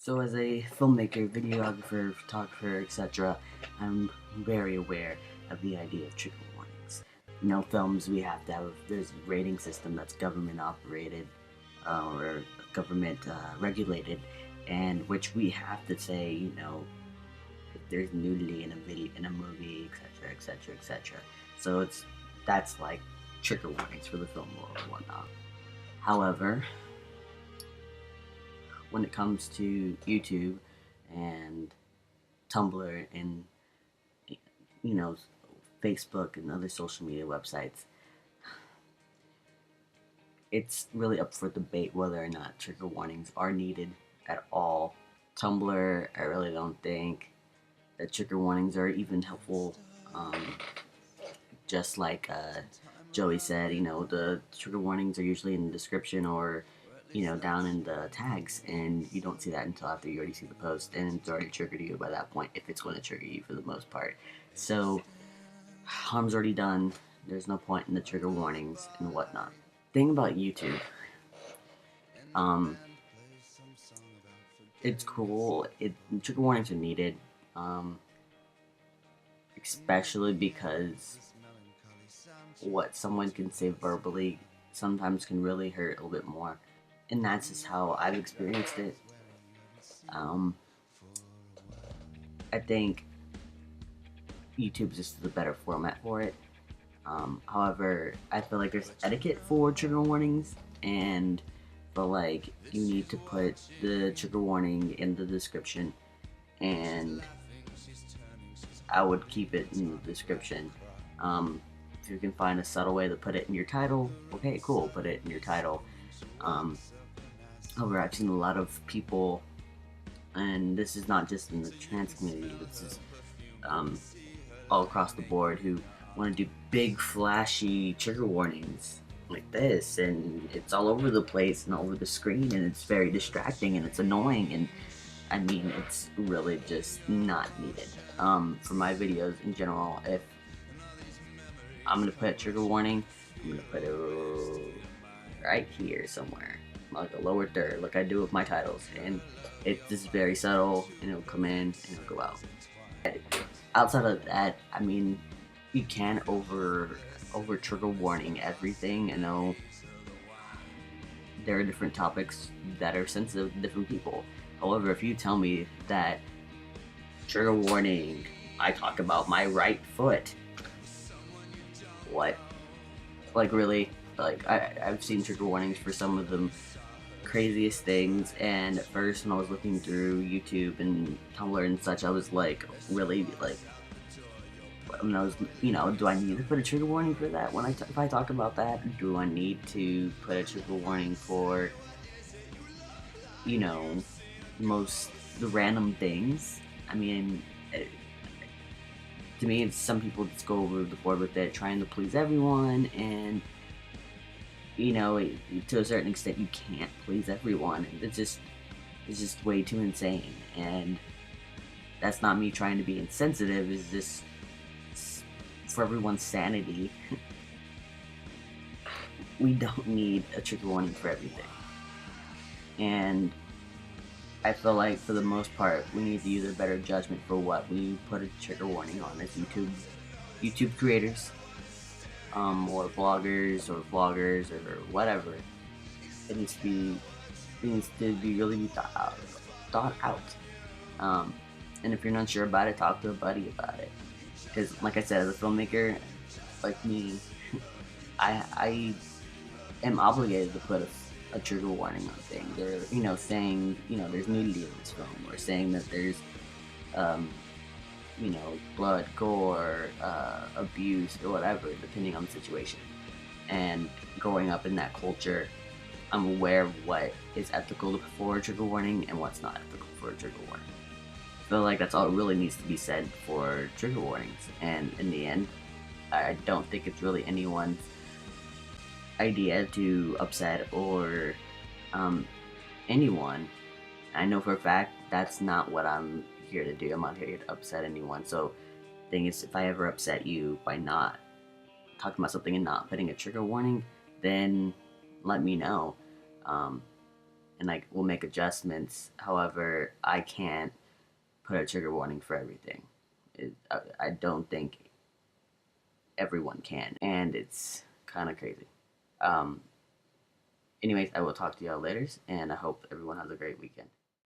So as a filmmaker, videographer, photographer, etc., I'm very aware of the idea of trigger warnings. Films we have to have, there's a rating system that's government operated or government regulated, and which we have to say, if there's nudity in a video, in a movie, etc., etc., etc. So that's like trigger warnings for the film world and whatnot. However, when it comes to YouTube and Tumblr and you know Facebook and other social media websites, it's really up for debate whether or not trigger warnings are needed at all. Tumblr, I really don't think that trigger warnings are even helpful. Just like Joey said, the trigger warnings are usually in the description or down in the tags, and you don't see that until after you already see the post, and it's already triggered you by that point, if it's going to trigger you for the most part. So, harm's already done. There's no point in the trigger warnings and whatnot. Thing about YouTube, um, it's cool. Trigger warnings are needed, especially because what someone can say verbally sometimes can really hurt a little bit more, and that's just how I've experienced it. Um, I think YouTube is just the better format for it. However, I feel like there's etiquette for trigger warnings, and feel like you need to put the trigger warning in the description, and I would keep it in the description. If you can find a subtle way to put it in your title, okay, cool, put it in your title. However, I've seen a lot of people, and this is not just in the trans community, this is all across the board, who want to do big, flashy trigger warnings like this, and it's all over the place and all over the screen, and it's very distracting and it's annoying, and I mean, it's really just not needed. For my videos in general, if I'm gonna put a trigger warning, I'm gonna put it right here somewhere, like a lower third, like I do with my titles, and it's just very subtle, and it'll come in and it'll go out. Outside of that, I mean, you can over trigger warning everything. I know there are different topics that are sensitive to different people. However, if you tell me that trigger warning, I talk about my right foot, what? Like, really? Like, I've seen trigger warnings for some of the craziest things, and at first when I was looking through YouTube and Tumblr and such, I was like, really, like, when I was, do I need to put a trigger warning for that when if I talk about that? Do I need to put a trigger warning for, the random things? I mean, to me, it's some people just go over the board with it, trying to please everyone, and to a certain extent, you can't please everyone. It's just way too insane, and that's not me trying to be insensitive. It's just for everyone's sanity. We don't need a trigger warning for everything, and I feel like for the most part, we need to use our better judgment for what we put a trigger warning on as YouTube creators, or bloggers or vloggers or whatever. It needs to be really thought out. And if you're not sure about it, talk to a buddy about it. Because, like I said, as a filmmaker, like me, I am obligated to put a trigger warning on things, or saying there's nudity in this film, or saying that there's blood, gore, abuse, or whatever, depending on the situation. And growing up in that culture, I'm aware of what is ethical for a trigger warning and what's not ethical for a trigger warning. I feel like that's all it really needs to be said for trigger warnings. And in the end, I don't think it's really anyone's idea to upset or anyone. I know for a fact that's not what I'm here to do. I'm not here to upset anyone. So the thing is, if I ever upset you by not talking about something and not putting a trigger warning, then let me know. And and like we'll make adjustments. However, I can't put a trigger warning for everything. I don't think everyone can, and it's kind of crazy. Um, Anyways, I will talk to y'all later, and I hope everyone has a great weekend.